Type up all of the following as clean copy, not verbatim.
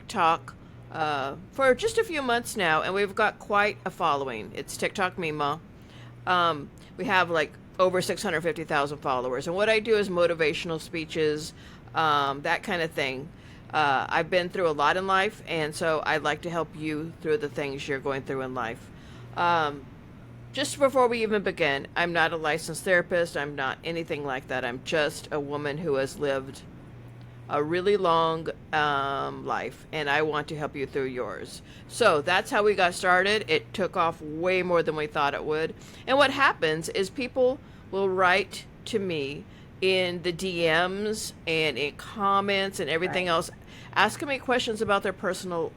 TikTok for just a few months now, and we've got quite a following. It's TikTok Memaw. We have like over 650,000 followers, and what I do is motivational speeches, that kind of thing. I've been through a lot in life, and so I'd like to help you through the things you're going through in life. Just before we even begin, I'm not a licensed therapist. I'm not anything like that. I'm just a woman who has lived a really long life, and I want to help you through yours. So that's how we got started. It took off way more than we thought it would. And what happens is people will write to me in the DMs and in comments and everything else, asking me questions about their personal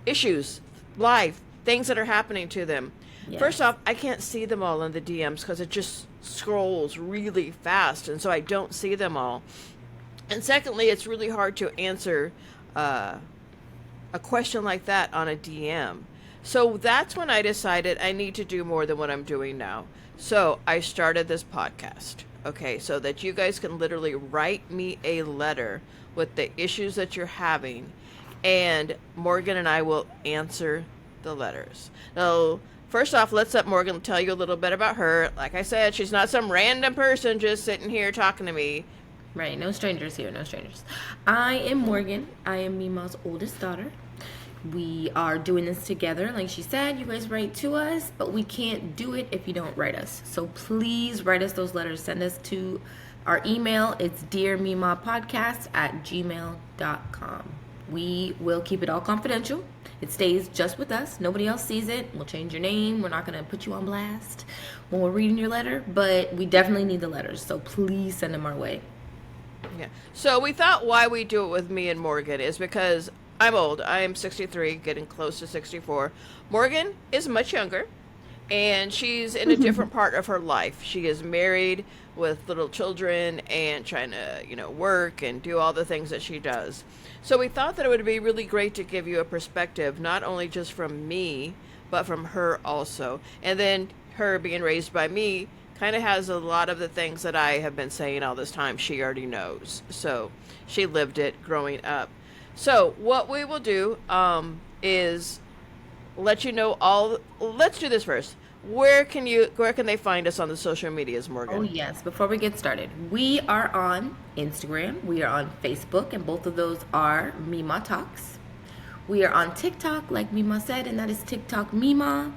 issues, life, things that are happening to them. Yes. First off, I can't see them all in the DMs because it just scrolls really fast, and so I don't see them all. And secondly, it's really hard to answer a question like that on a DM. So that's when I decided I need to do more than what I'm doing now. So I started this podcast, okay, so that you guys can literally write me a letter with the issues that you're having, and Morgan and I will answer the letters. Now, first off, let's let Morgan tell you a little bit about her. Like I said, she's not some random person just sitting here talking to me. Right, no strangers here, no strangers. I am Morgan. I am Memaw's oldest daughter. We are doing this together. Like she said, you guys write to us, but we can't do it if you don't write us. So please write us those letters. Send us to our email. It's dearmemawpodcast@gmail.com. We will keep it all confidential. It stays just with us. Nobody else sees it. We'll change your name. We're not going to put you on blast when we're reading your letter, but we definitely need the letters. So please send them our way. Yeah. So we thought why we do it with me and Morgan is because I'm old. I am 63, getting close to 64. Morgan is much younger, and she's in a different part of her life. She is married with little children and trying to, work and do all the things that she does. So we thought that it would be really great to give you a perspective, not only just from me, but from her also. And then her being raised by me kind of has a lot of the things that I have been saying all this time. She already knows. So she lived it growing up. So what we will do is let you know all. Let's do this first. Where can they find us on the social medias, Morgan? Oh yes, before we get started, we are on Instagram, we are on Facebook, and both of those are Memaw Talks. We are on TikTok, like Memaw said, and that is TikTok Memaw.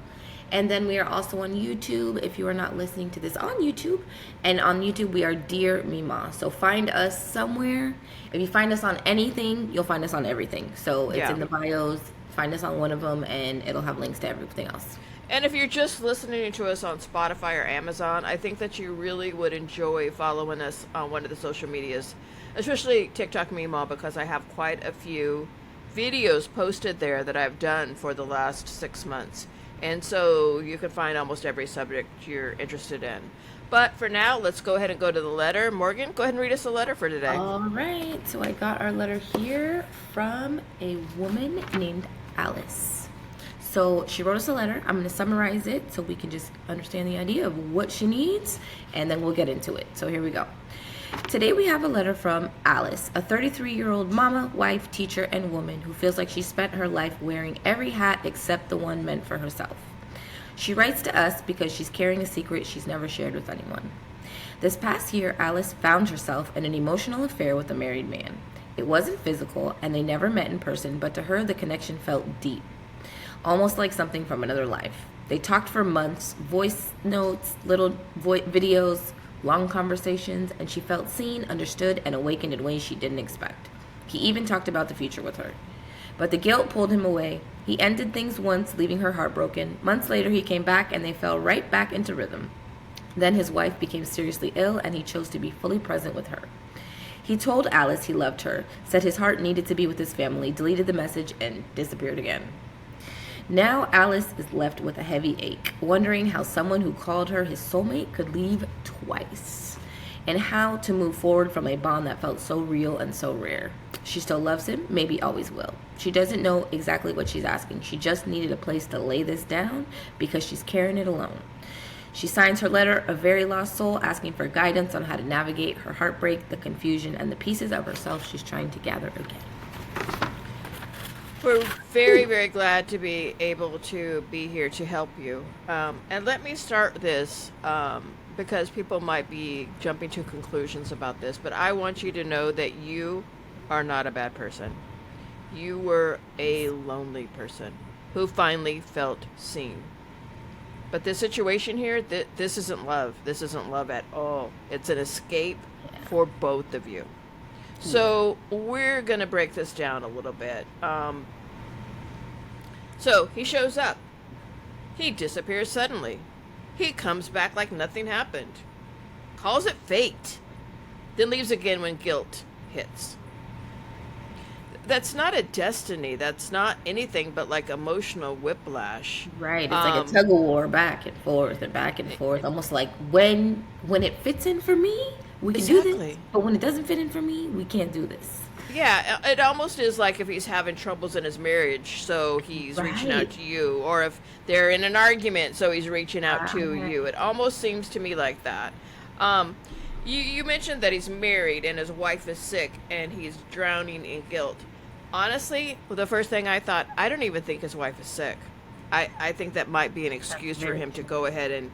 And then we are also on YouTube, if you are not listening to this on YouTube. And on YouTube, we are Dear Memaw. So find us somewhere. If you find us on anything, you'll find us on everything. So it's in the bios. Find us on one of them, and it'll have links to everything else. And if you're just listening to us on Spotify or Amazon, I think that you really would enjoy following us on one of the social medias, especially TikTok Memaw, because I have quite a few videos posted there that I've done for the last 6 months. And so you can find almost every subject you're interested in. But for now, let's go ahead and go to the letter. Morgan, go ahead and read us a letter for today. All right. So I got our letter here from a woman named Alice. So she wrote us a letter. I'm going to summarize it so we can just understand the idea of what she needs, and then we'll get into it. So here we go. Today we have a letter from Alice, a 33-year-old mama, wife, teacher, and woman who feels like she spent her life wearing every hat except the one meant for herself. She writes to us because she's carrying a secret she's never shared with anyone. This past year, Alice found herself in an emotional affair with a married man. It wasn't physical, and they never met in person, but to her the connection felt deep, almost like something from another life. They talked for months, voice notes, little videos, long conversations, and she felt seen, understood, and awakened in ways she didn't expect. He even talked about the future with her. But the guilt pulled him away. He ended things once, leaving her heartbroken. Months later, he came back, and they fell right back into rhythm. Then his wife became seriously ill, and he chose to be fully present with her. He told Alice he loved her, said his heart needed to be with his family, deleted the message, and disappeared again. Now Alice is left with a heavy ache, wondering how someone who called her his soulmate could leave twice, and how to move forward from a bond that felt so real and so rare. She still loves him, maybe always will. She doesn't know exactly what she's asking. She just needed a place to lay this down because she's carrying it alone. She signs her letter, A Very Lost Soul, asking for guidance on how to navigate her heartbreak, the confusion, and the pieces of herself she's trying to gather again. We're very, very glad to be able to be here to help you. And let me start this because people might be jumping to conclusions about this, but I want you to know that you are not a bad person. You were a lonely person who finally felt seen. But this situation here, this isn't love. This isn't love at all. It's an escape for both of you. So we're going to break this down a little bit. So he shows up. He disappears suddenly. He comes back like nothing happened. Calls it fate. Then leaves again when guilt hits. That's not a destiny. That's not anything but like emotional whiplash. Right. It's like a tug of war back and forth. Almost like when it fits in for me, we can do this. Exactly. But when it doesn't fit in for me, we can't do this. Yeah, it almost is like if he's having troubles in his marriage, so he's reaching out Right. to you, or if they're in an argument, so he's reaching out to Right. you. It almost seems to me like that. Um, you mentioned that he's married and his wife is sick and he's drowning in guilt. Honestly, well, the first thing I thought, I don't even think his wife is sick. I think that might be an excuse for very him to go ahead and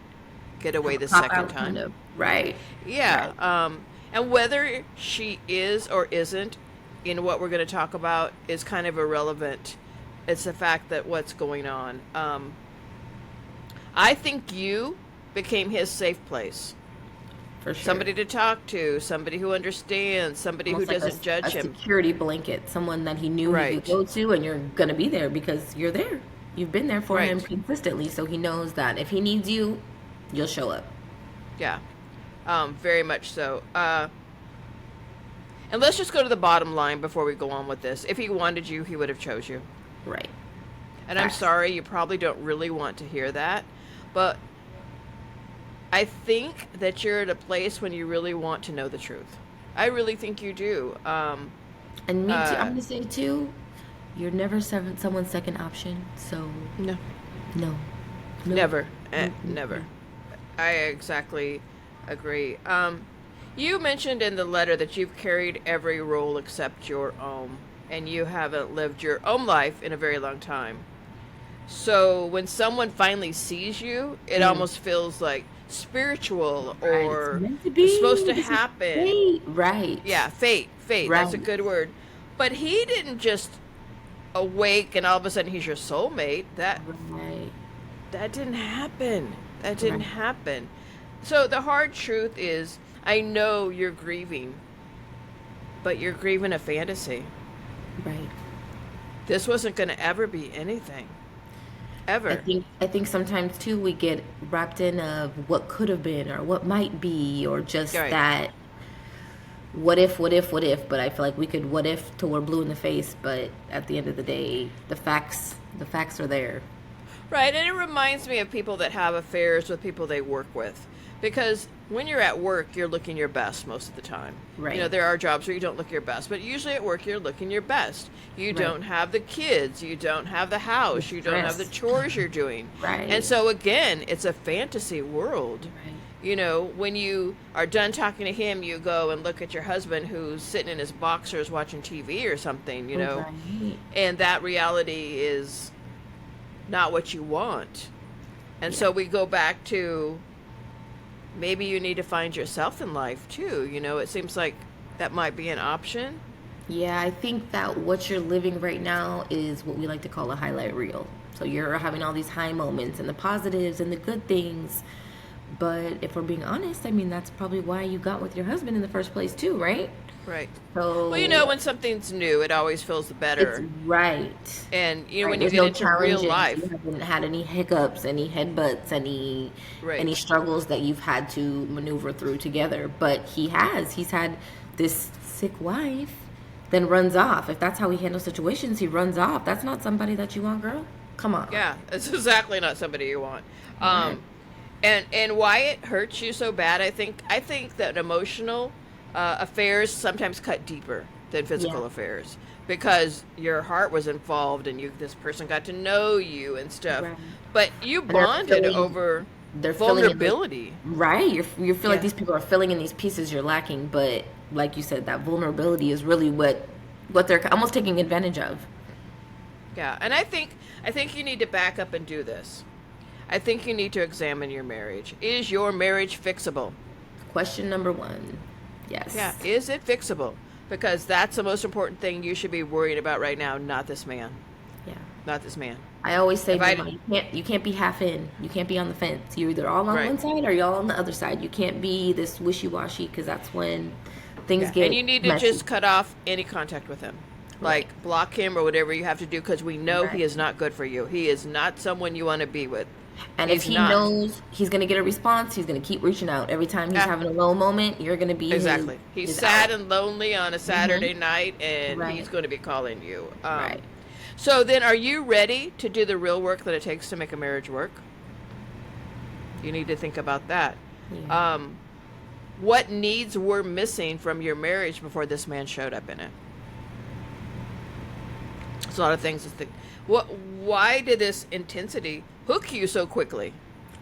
get away the Pop second out, time. kind of. Right. Yeah. Right. And whether she is or isn't in what we're going to talk about is kind of irrelevant. It's the fact that what's going on. I think you became his safe place. For sure. Somebody to talk to, somebody who understands, somebody Almost who like doesn't judge a him. security blanket, someone that he knew he Right. could go to, and you're gonna be there because you're there. You've been there for him Right. consistently, so he knows that if he needs you, you'll show up. Yeah. Very much so. And let's just go to the bottom line before we go on with this. If he wanted you, he would have chose you. Right. And I'm Facts. sorry, you probably don't really want to hear that, but I think that you're at a place when you really want to know the truth. I really think you do. And me too. I'm gonna say too, you're never someone's second option. So No, no, no. never, Mm-mm. never. I exactly agree. You mentioned in the letter that you've carried every role except your own, and you haven't lived your own life in a very long time. So when someone finally sees you, it almost feels like spiritual Right. or It's meant to be. it's supposed to This is happen. fate. Right. Yeah, fate. That's a Right. good word. But he didn't just awake and all of a sudden he's your soulmate. Right. That didn't happen. That didn't Right. happen. So the hard truth is, I know you're grieving, but you're grieving a fantasy. Right. This wasn't going to ever be anything. Ever. I think sometimes too we get wrapped in of what could have been or what might be or just Right. that what if, but I feel like we could what if till we're blue in the face, but at the end of the day, the facts are there. Right, and it reminds me of people that have affairs with people they work with. Because when you're at work, you're looking your best most of the time. Right. You know, there are jobs where you don't look your best, but usually at work, you're looking your best. You Right. don't have the kids, you don't have the house, The you don't have the stress. chores you're doing. Right. And so, again, it's a fantasy world. Right. You know, when you are done talking to him, you go and look at your husband who's sitting in his boxers watching TV or something, you know. Right. And that reality is not what you want. And so we go back to maybe you need to find yourself in life too. You know, it seems like that might be an option. Yeah, I think that what you're living right now is what we like to call a highlight reel. So you're having all these high moments and the positives and the good things. But if we're being honest, I mean, that's probably why you got with your husband in the first place too, right? Right. So Well, you know, when something's new, it always feels it's better. right. And, you know, Right. when you There's get no into real challenges. life, You haven't had any hiccups, any headbutts, any Right. struggles that you've had to maneuver through together. But he's had this sick wife, then runs off. If that's how he handles situations, he runs off. That's not somebody that you want, girl. Come on. yeah, it's exactly not somebody you want. Right. And why it hurts you so bad, I think that emotional affairs sometimes cut deeper than physical Yeah. affairs because your heart was involved and this person got to know you and stuff. Right. But you they're bonded filling- over They're filling in vulnerability. right. You feel Yeah. like these people are filling in these pieces you're lacking, but like you said, that vulnerability is really what they're almost taking advantage of. Yeah, and I think you need to back up and do this. I think you need to examine your marriage. Is your marriage fixable? Question number 1. Yes. Yeah, is it fixable? Because that's the most important thing you should be worried about right now, not this man. Yeah. Not this man. I always say, If I- you can't be half in. You can't be on the fence. You're either all on Right. one side or you're all on the other side. You can't be this wishy-washy, because that's when things Yeah, get and you need to messy. just cut off any contact with him. Like block him or whatever you have to do, because we know he Right. is not good for you. He is not someone you want to be with. And He's if he not. knows he's going to get a response, he's going to keep reaching out. Every time he's Yeah. having a low moment, you're going to be Exactly. He's his sad out. and lonely on a Saturday night, and Right. he's going to be calling you. Right. So then, are you ready to do the real work that it takes to make a marriage work? You need to think about that. Yeah. What needs were missing from your marriage before this man showed up in it? It's a lot of things to think. Why did this intensity hook you so quickly?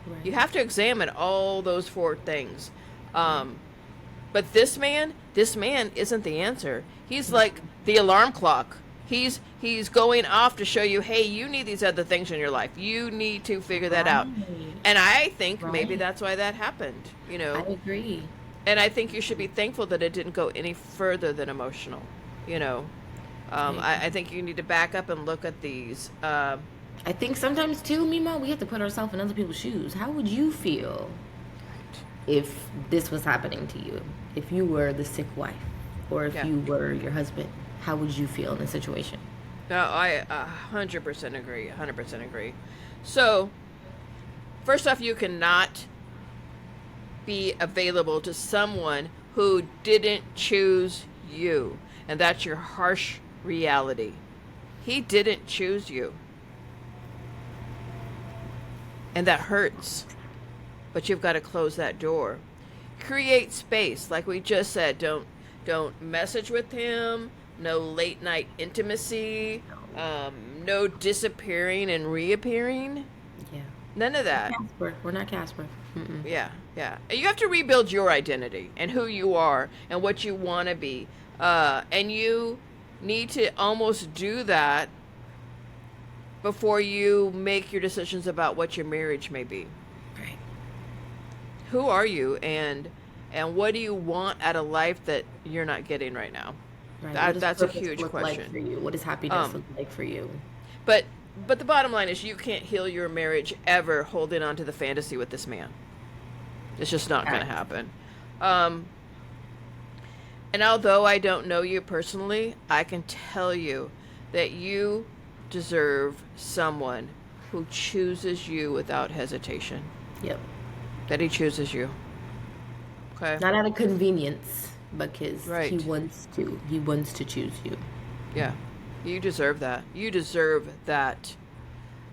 Right. You have to examine all those 4 things. But this man isn't the answer. He's like the alarm clock. He's going off to show you, hey, you need these other things in your life. You need to figure that out. Right. And I think maybe Right. that's why that happened. You know, I agree. and I think you should be thankful that it didn't go any further than emotional. You know, I think you need to back up and look at these. I think sometimes too, Memaw, we have to put ourselves in other people's shoes. How would you feel if this was happening to you? If you were the sick wife, or if Yeah. you were your husband, how would you feel in the situation? No, I 100% agree. 100% agree. So, first off, you cannot be available to someone who didn't choose you. And that's your harsh reality. He didn't choose you. And that hurts. But you've got to close that door. Create space, like we just said. Don't message with him. No late night intimacy. No disappearing and reappearing. Yeah. None of that. Casper. We're not Casper. Mm-mm. Yeah. And you have to rebuild your identity and who you are and what you want to be. And you need to almost do that before you make your decisions about what your marriage may be. Right. Who are you, and what do you want out of life that you're not getting right now? Right. That's a purpose huge look question. Like for you? What does happiness look like for you? But the bottom line is you can't heal your marriage ever holding on to the fantasy with this man. It's just not going to happen. And although I don't know you personally, I can tell you that you deserve someone who chooses you without hesitation. Yep. That he chooses you. Okay? Not out of convenience, because Right. he wants to. He wants to choose you. Yeah. You deserve that. You deserve that.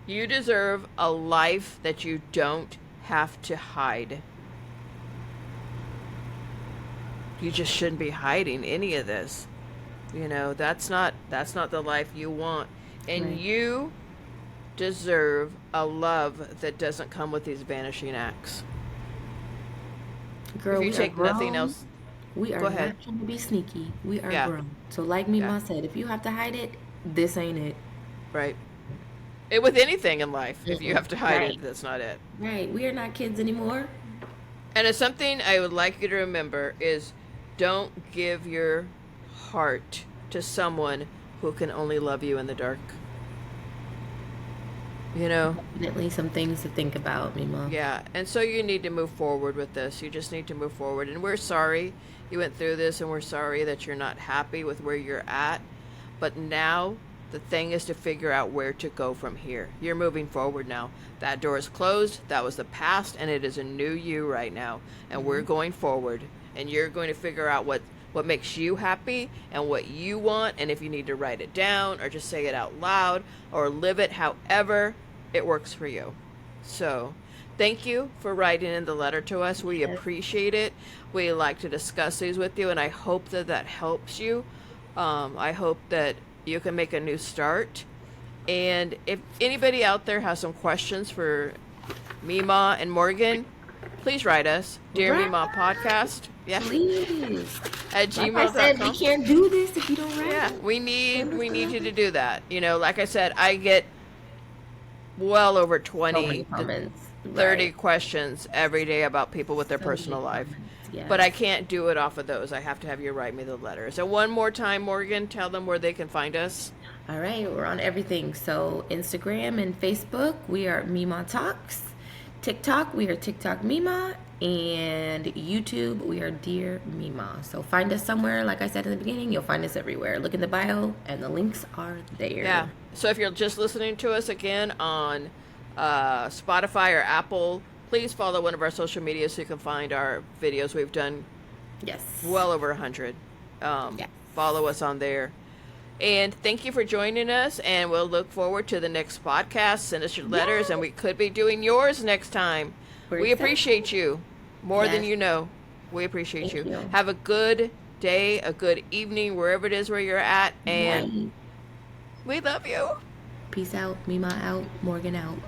You deserve a life that you don't have to hide. You just shouldn't be hiding any of this. You know, that's not the life you want. And Right. you deserve a love that doesn't come with these vanishing acts. Girl, If you we take are nothing grown. else, We are Go not ahead. trying to be sneaky. We are Yeah. grown. So like Memaw Yeah. said, if you have to hide it, this ain't it. right? With anything in life, if you have to hide Right. it, that's not it. Right. We are not kids anymore. And it's something I would like you to remember is don't give your heart to someone who can only love you in the dark. You know? Definitely some things to think about, Memaw. Yeah. And so you need to move forward with this. You just need to move forward. And we're sorry you went through this, and we're sorry that you're not happy with where you're at. But now the thing is to figure out where to go from here. You're moving forward now. That door is closed. That was the past, and it is a new you right now. And we're going forward. And you're going to figure out what makes you happy and what you want. And if you need to write it down or just say it out loud or live it however it works for you. So thank you for writing in the letter to us. We appreciate it. We like to discuss these with you, and I hope that helps you. I hope that you can make a new start. And if anybody out there has some questions for Memaw and Morgan, please write us. Dear Right. Memaw Podcast Yeah. Please. At Like I said, we gmail.com. can't do this if you don't write Yeah, it. we need you to do that. You know, like I said, I get well over So many 20 to comments. 30 Right. questions every day about people with their So many personal life. comments. Yes. But I can't do it off of those. I have to have you write me the letters. And one more time, Morgan, tell them where they can find us. All right, we're on everything. So Instagram and Facebook, we are Memaw Talks. TikTok, we are TikTok Memaw. And YouTube, we are Dear Memaw. So find us somewhere. Like I said in the beginning, you'll find us everywhere. Look in the bio, and the links are there. Yeah. So if you're just listening to us again on Spotify or Apple, please follow one of our social media so you can find our videos. We've done Yes. well over 100. Yes. Follow us on there. And thank you for joining us, and we'll look forward to the next podcast. Send us your letters, and we could be doing yours next time. We're We excited. appreciate you more than Yes. you know. We appreciate Thank you. Have a good day, a good evening, wherever it is where you're at, and Right. we love you. Peace out. Memaw out. Morgan out.